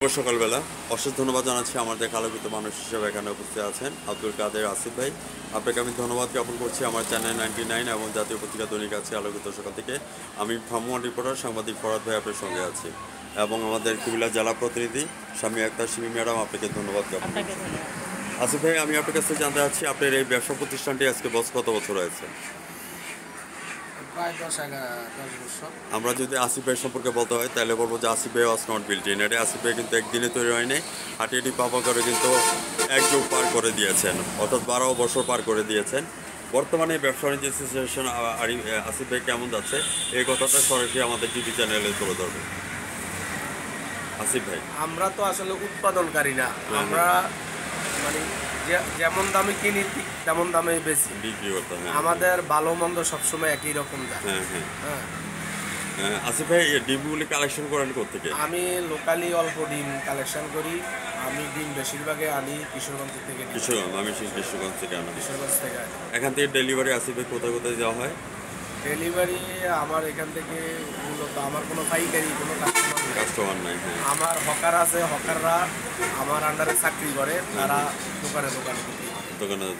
শুভ সকালবেলা। অশেষ ধন্যবাদ জানাচ্ছি আমাদের আলোকিত মানুষ হিসেবে এখানে উপস্থিত আছেন আব্দুল কাদের আসিফ ভাই। আপনাকে আমি ধন্যবাদ জ্ঞাপন করছি আমার চ্যানেল 99 এবং জাতীয় পত্রিকা দৈনিক আছে আলোকিত সকাল থেকে। আমি ভ্রাম্যমাণ রিপোর্টার সাংবাদিক ফরাদ ভাই আপনার সঙ্গে আছি এবং আমাদের কুমিল্লা জেলা প্রতিনিধি স্বামী আক্তার সিমি ম্যাডাম, আপনাকে ধন্যবাদ জ্ঞাপন করছি। আসিফ ভাই, আমি আপনার কাছ থেকে জানতে চাচ্ছি আপনার এই ব্যবসা প্রতিষ্ঠানটি আজকে কত বছর হয়েছে? প্রায় 10 বছর। আমরা যদি আসিফ ভাই সম্পর্কে বলতে হয় তাহলে বলবো যে আসিফ ভাই ওয়াজ নট বিল্ট ইন। এটা আসিফ ভাই কিন্তু একদিনে তৈরি হয়নি, হাঁটিহাঁটি পাপা করে কিন্তু এক যুগ পার করে দিয়েছেন, অর্থাৎ 12 বছর পার করে দিয়েছেন। বর্তমানে ব্যবসা বাণিজ্য সিচুয়েশন আসিফ ভাই কেমন যাচ্ছে এই কথাটা সরাসরি আমাদের টিভি চ্যানেলে তুলে ধরবে। আসিফ ভাই, আমরা তো আসলে উৎপাদনকারী না, আমরা মানে যেমন দামে কিনি ঠিক তেমন দামে বেশি বিক্রি করতে হয়। আমাদের ভালো মন্দ সবসময় একই রকম যায়। হ্যাঁ, আসিফ ভাই, ডিমগুলি কালেকশন করেন কোত্থেকে? আমি লোকালি অল্প ডিম কালেকশন করি। আমি ডিম বেশিরভাগে আনি কিশোরগঞ্জ থেকে। আমি কিশোরগঞ্জ থেকে আনি। কিশোরগঞ্জ থেকে আনি। এখান থেকে ডেলিভারি আসিফ ভাই কোথায় কোথায় যাওয়া হয়? ডেলিভারি আমার এখান থেকে মূলত আমার কোনো পাইকারি কোনো কাস্টমার নাই। আমার হকার আছে, হকাররা আমার আন্ডারে চাকরি করে, তারা দোকানে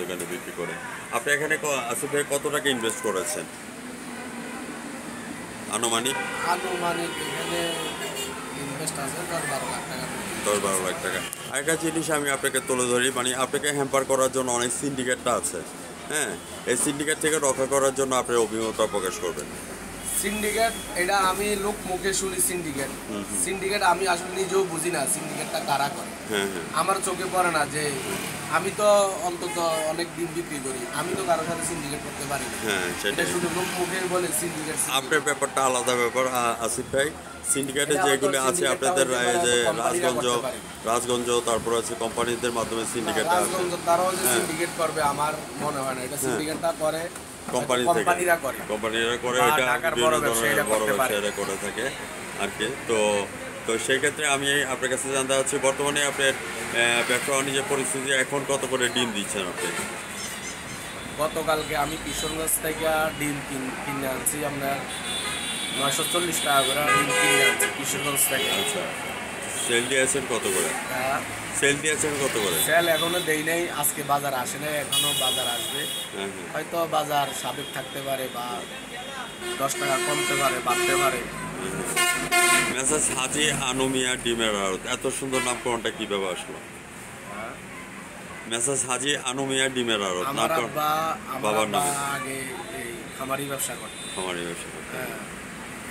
দোকানে বিক্রি করে। আপনি এখানে আসিফ ভাই কত টাকা ইনভেস্ট করেছেন আনুমানিক? এখানে ইনভেস্ট আছে 10-12 লাখ টাকা। আরেকটা জিনিস আমি আপনাকে তুলে ধরি, মানে আপনাকে হ্যাম্পার করার জন্য অনেক সিন্ডিকেটটা আছে। হ্যাঁ, এই সিন্ডিকেট থেকে রক্ষা করার জন্য আপনি অভিমতটা প্রকাশ করবেন। সিন্ডিকেট এটা আমি লোক মুখে শুনি। সিন্ডিকেট আমি আসলে নিজেও বুঝি না সিন্ডিকেটটা কারা করে। আমার চোখে পড়ে না যে আমি তো অন্তত অনেক দিন বিক্রি করি, আমি তো কারোর সাথে সিন্ডিকেট করতে পারি না। সেটা শুধু লোক মুখে বলে সিন্ডিকেট। আপনার ব্যাপারটা আলাদা ব্যাপার আসিফ ভাই। সিন্ডিকেটে যেগুলো আছে আপনাদের যে রাজগঞ্জ, তারপর আছে কোম্পানিদের মাধ্যমে সিন্ডিকেট আছে, তারাও যে সিন্ডিকেট করবে আমার মনে হয় না। এটা সিন্ডিকেটটা করে কোম্পানিরা করে, এটা বিভিন্ন ধরনের বড় ব্যবসায়ীরা করে থাকে আর কি। তো সেই ক্ষেত্রে আমি আপনার কাছে জানতে চাচ্ছি, বর্তমানে আপনার ব্যবসা বাণিজ্যের পরিস্থিতি এখন কত করে ডিম দিচ্ছেন আপনি? গতকালকে আমি কিশোরগঞ্জ থেকে ডিম কিনে আনছি আপনার 940 টাকা করে ডিম কিনে আনছি কিশোরগঞ্জ থেকে। আচ্ছা, সেল দিয়েছেন কত করে? সেল এখনো দেই নাই, আজকে বাজার আসে নাই, এখনো বাজার আসবে। হয়তো বাজার সাবেক থাকতে পারে বা 10 টাকা কমতে পারে, বাড়তে পারে। মেসাজ হাজি আনুমিয়া ডিমের আড়ত, এত সুন্দর নামকরণটা কিভাবে আসলো? মেসাজ হাজি আনুমিয়া ডিমের আড়ত, বাবার নাম আগে এই খামারি ব্যবসা করত।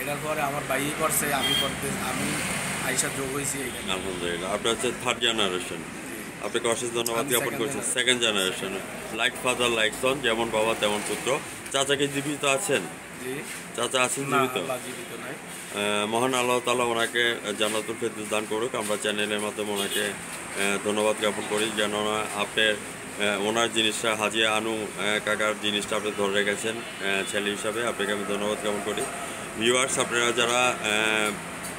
এটার পরে আমার ভাই করছে, আমি আইসা যোগ হয়েছি। আলহামদুলিল্লাহ, আপনার হচ্ছে 3rd জেনারেশন। আপনাকে অশেষ ধন্যবাদ জ্ঞাপন করছি। 2nd generation, like father like son, যেমন বাবা তেমন পুত্র। চাচাকে জীবিত আছেন? চাচা আছেন জীবিত? মহান আল্লাহ তাআলা ওনাকে জান্নাতুল ফেরদৌস দান করুক। আমরা চ্যানেলের মাধ্যমে ওনাকে ধন্যবাদ জ্ঞাপন করি, যেন আপনার ওনার জিনিসটা হাজি আনু কাকার জিনিসটা আপনি ধরে রেখেছেন ছেলে হিসাবে। আপনাকে আমি ধন্যবাদ জ্ঞাপন করি। ভিউয়ার্স, আপনারা যারা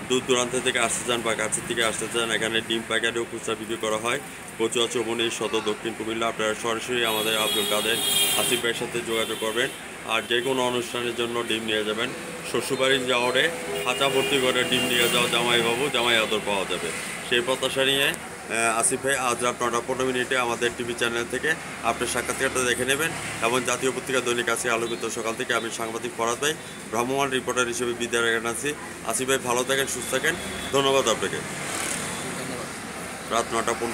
দূর দূরান্ত থেকে আসতে চান বা কাছের থেকে আসতে চান, এখানে ডিম পাইকারি ও খুচরা বিক্রি করা হয়। কচুয়া চৌমনি সদর দক্ষিণ কুমিল্লা। আপনারা সরাসরি আমাদের আব্দুল কাদের আসিফ ভাইয়ের সাথে যোগাযোগ করবেন। আর যে কোনো অনুষ্ঠানের জন্য ডিম নিয়ে যাবেন। শ্বশুরবাড়ির যাওয়ারে খাঁচা ভর্তি করে ডিম নিয়ে যাও, জামাই বাবু জামাই আদর পাওয়া যাবে। সেই প্রত্যাশা নিয়ে আসিফ ভাই আজ রাত 9টা 15 মিনিটে আমাদের টিভি চ্যানেল থেকে আপনার সাক্ষাৎকারটা দেখে নেবেন। এবং জাতীয় পত্রিকা দৈনিক আছে আলোকিত সকাল থেকে আমি সাংবাদিক ফরাদ ভাই ভ্রাম্যমাণ রিপোর্টার হিসেবে বিদায় জানাচ্ছি। আসিফ ভাই ভালো থাকেন, সুস্থ থাকেন। ধন্যবাদ আপনাকে। রাত 9টা